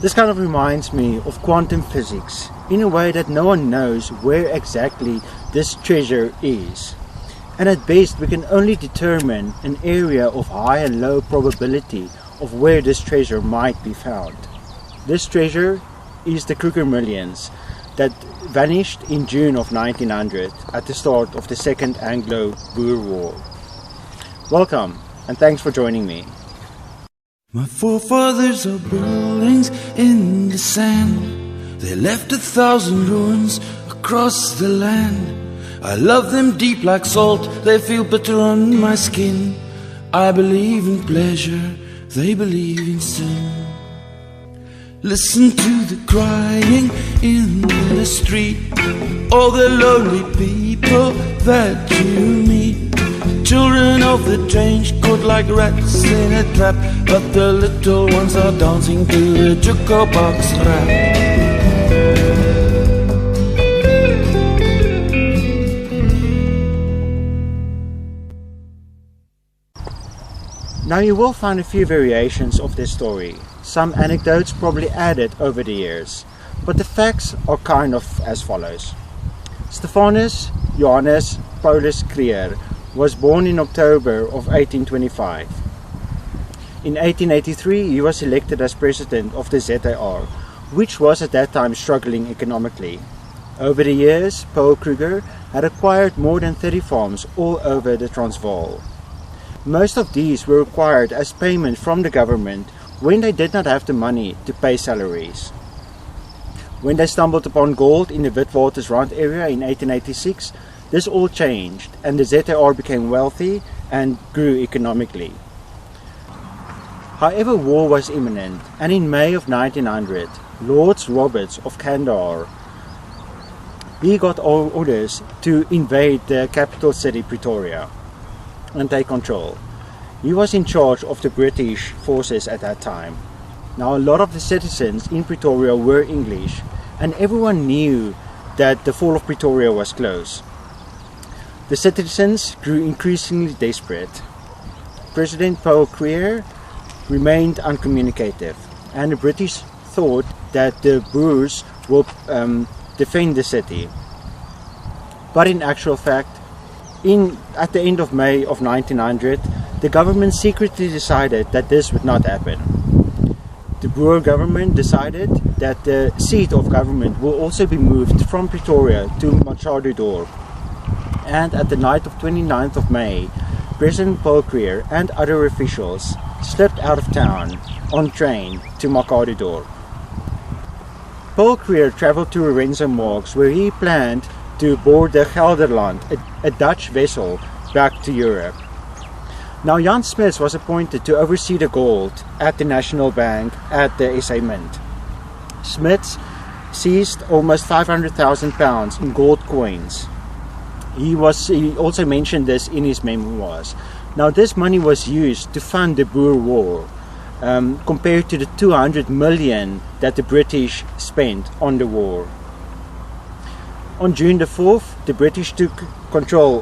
This kind of reminds me of quantum physics in a way that no one knows where exactly this treasure is. And at best we can only determine an area of high and low probability of where this treasure might be found. This treasure is the Kruger millions that vanished in June of 1900 at the start of the Second Anglo-Boer War. Welcome and thanks for joining me. My forefathers are buildings in the sand. They left 1,000 ruins across the land. I love them deep like salt, they feel bitter on my skin. I believe in pleasure, they believe in sin. Listen to the crying in the street, all the lonely people that you meet. Children of the change caught like rats in a trap, but the little ones are dancing to a jukebox rap. Now you will find a few variations of this story, some anecdotes probably added over the years, but the facts are kind of as follows. Stephanus Johannes Paulus Kruger was born in October of 1825. In 1883 he was elected as president of the ZAR, which was at that time struggling economically. Over the years, Paul Kruger had acquired more than 30 farms all over the Transvaal. Most of these were required as payment from the government when they did not have the money to pay salaries. When they stumbled upon gold in the Witwatersrand area in 1886, this all changed and the ZAR became wealthy and grew economically. However, war was imminent, and in May of 1900, Lord Roberts of Kandahar, he got orders to invade the capital city Pretoria and take control. He was in charge of the British forces at that time. Now a lot of the citizens in Pretoria were English, and everyone knew that the fall of Pretoria was close. The citizens grew increasingly desperate. President Paul Kruger remained uncommunicative, and the British thought that the Boers will defend the city. But in actual fact, at the end of May of 1900, the government secretly decided that this would not happen. The Boer government decided that the seat of government will also be moved from Pretoria to Machadodorp. And at the night of 29th of May, President Paul Kruger and other officials slipped out of town on train to Machadodorp. Paul Kruger traveled to Lorenzo Marx, where he planned to board the Gelderland, a Dutch vessel, back to Europe. Now Jan Smuts was appointed to oversee the gold at the National Bank at the SA Mint. Smuts seized almost 500,000 pounds in gold coins. He also mentioned this in his memoirs. Now this money was used to fund the Boer War, compared to the 200 million that the British spent on the war. On June the 4th, the British took control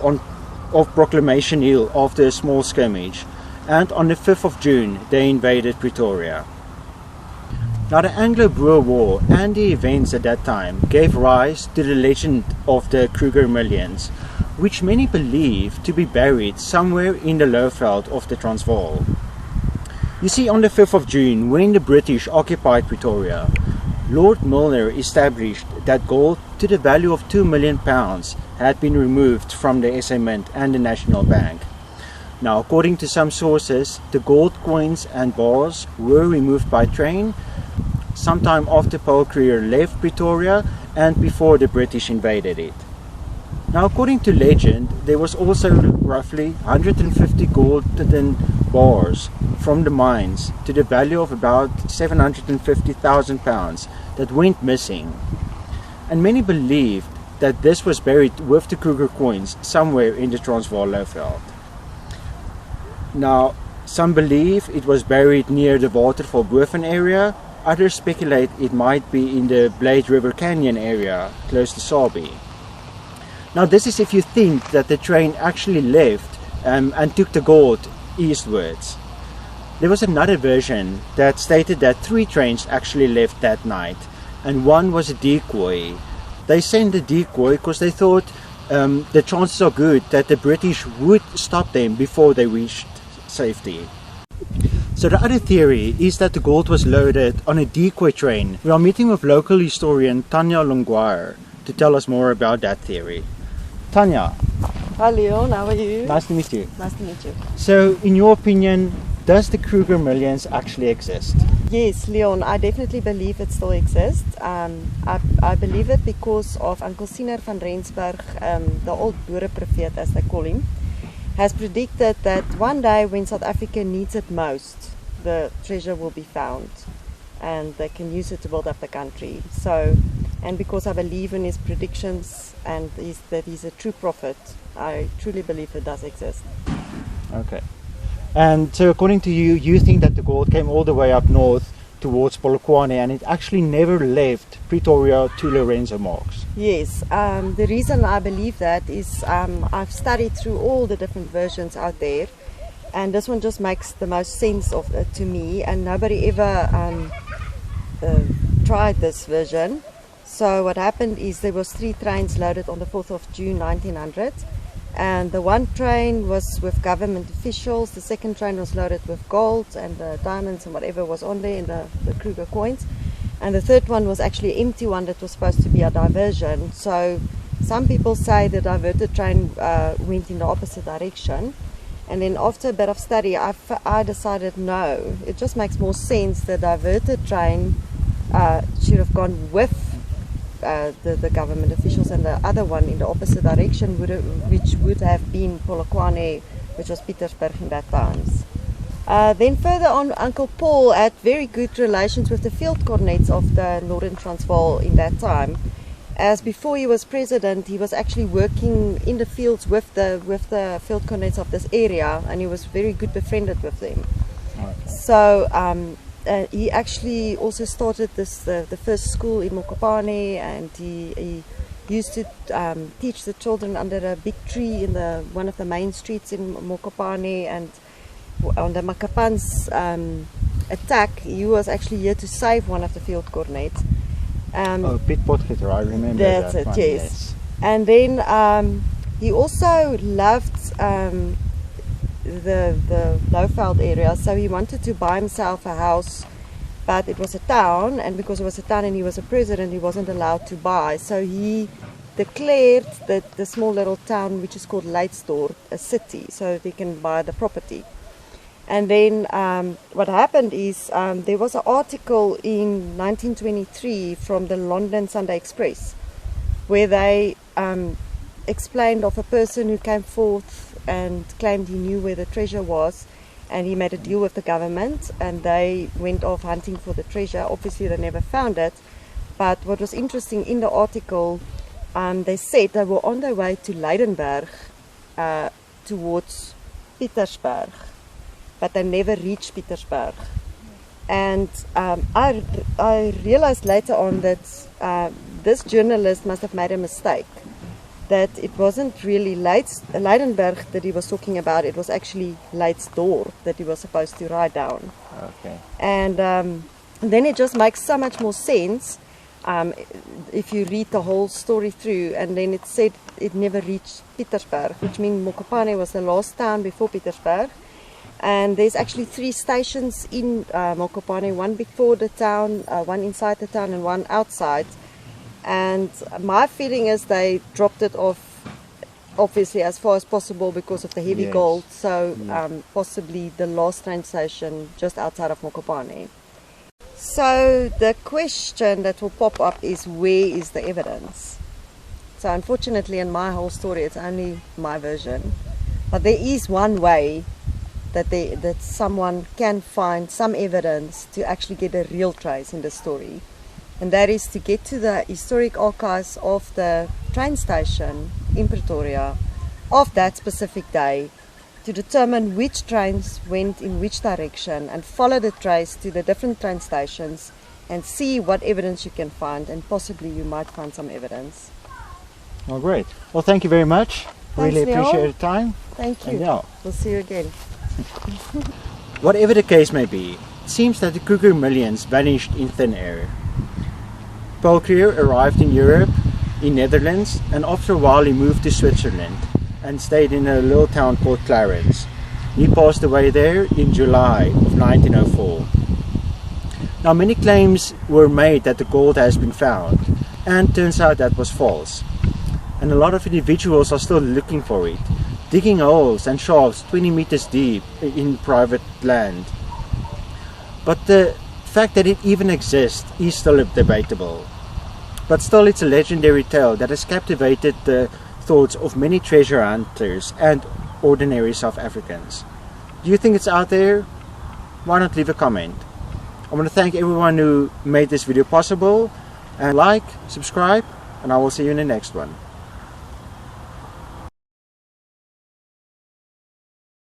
of Proclamation Hill after a small skirmish, and on the 5th of June they invaded Pretoria. Now the Anglo-Boer War and the events at that time gave rise to the legend of the Kruger millions, which many believe to be buried somewhere in the lowveld of the Transvaal. You see, on the 5th of June, when the British occupied Pretoria, Lord Milner established that gold to the value of £2 million had been removed from the SA Mint and the National Bank. Now, according to some sources, the gold coins and bars were removed by train sometime after Paul Kruger left Pretoria and before the British invaded it. Now, according to legend, there was also roughly 150 golden bars from the mines to the value of about £750,000 that went missing. And many believed that this was buried with the Kruger coins somewhere in the Transvaal lowveld. Now, some believe it was buried near the Waterval Boven area. Others speculate it might be in the Blade River Canyon area, close to Sabi. Now this is if you think that the train actually left and took the gold eastwards. There was another version that stated that 3 trains actually left that night, and one was a decoy. They sent a decoy because they thought the chances are good that the British would stop them before they reached safety. So the other theory is that the gold was loaded on a decoy train. We are meeting with local historian Tanya Longwire to tell us more about that theory. Tanya. Hi Leon, how are you? Nice to meet you. Nice to meet you. So in your opinion, does the Kruger millions actually exist? Yes, Leon, I definitely believe it still exists. I believe it because of Uncle Siener van Rensburg, the old Boere prophet as they call him, has predicted that one day when South Africa needs it most, the treasure will be found and they can use it to build up the country. So, and because I believe in his predictions and that he's a true prophet, I truly believe it does exist. Okay. And so according to you, you think that the gold came all the way up north towards Polokwane and it actually never left Pretoria to Lorenzo Marx? Yes, the reason I believe that is I've studied through all the different versions out there, and this one just makes the most sense of it to me, and nobody ever tried this version. So what happened is there was 3 trains loaded on the 4th of June 1900, and the one train was with government officials, the second train was loaded with gold and diamonds and whatever was on there in the Kruger coins, and the third one was actually an empty one that was supposed to be a diversion. So some people say the diverted train went in the opposite direction, and then after a bit of study I decided no, it just makes more sense the diverted train should have gone with the government officials, and the other one in the opposite direction which would have been Polokwane, which was Pietersburg in that times. Then further on, Uncle Paul had very good relations with the field cornets of the Northern Transvaal in that time, as before he was president he was actually working in the fields with the field cornets of this area, and he was very good befriended with them. Okay. So he actually also started the first school in Mokopane, and he used to teach the children under a big tree in one of the main streets in Mokopane. And on the Makapan's attack, he was actually here to save one of the field cornets. Piet Potgieter, I remember that's that it, one, yes. And then he also loved the lowveld area, so he wanted to buy himself a house, but it was a town, and because it was a town and he was a president, he wasn't allowed to buy, so he declared that the small little town which is called Leitsdorp a city, so they can buy the property. And then what happened is there was an article in 1923 from the London Sunday Express where they explained of a person who came forth and claimed he knew where the treasure was, and he made a deal with the government and they went off hunting for the treasure. Obviously they never found it, but what was interesting in the article, they said they were on their way to Leidenburg towards Pietersburg, but they never reached Pietersburg. And I realized later on that this journalist must have made a mistake, that it wasn't really Leidenburg that he was talking about, it was actually Leitsdorp that he was supposed to write down. Okay. And then it just makes so much more sense if you read the whole story through. And then it said it never reached Pietersburg, which means Mokopane was the last town before Pietersburg. And there's actually 3 stations in Mokopane, one before the town, one inside the town and one outside. And my feeling is they dropped it off obviously as far as possible because of the heavy gold, so possibly the last train station just outside of Mokopane. So the question that will pop up is, where is the evidence? So unfortunately in my whole story it's only my version, but there is one way that someone can find some evidence to actually get a real trace in the story, and that is to get to the historic archives of the train station in Pretoria of that specific day to determine which trains went in which direction and follow the trace to the different train stations and see what evidence you can find, and possibly you might find some evidence. Oh, great. Well, thank you very much. Thanks, really Leon. appreciate your time. Thank you. And yeah. We'll see you again. Whatever the case may be, it seems that the Kruger millions vanished in thin air. Paul Kruger arrived in Europe, in Netherlands, and after a while he moved to Switzerland and stayed in a little town called Clarence. He passed away there in July of 1904. Now many claims were made that the gold has been found, and turns out that was false. And a lot of individuals are still looking for it, digging holes and shafts 20 meters deep in private land. But the fact that it even exists is still debatable. But still, it's a legendary tale that has captivated the thoughts of many treasure hunters and ordinary South Africans. Do you think it's out there? Why not leave a comment? I want to thank everyone who made this video possible, and like, subscribe, and I will see you in the next one.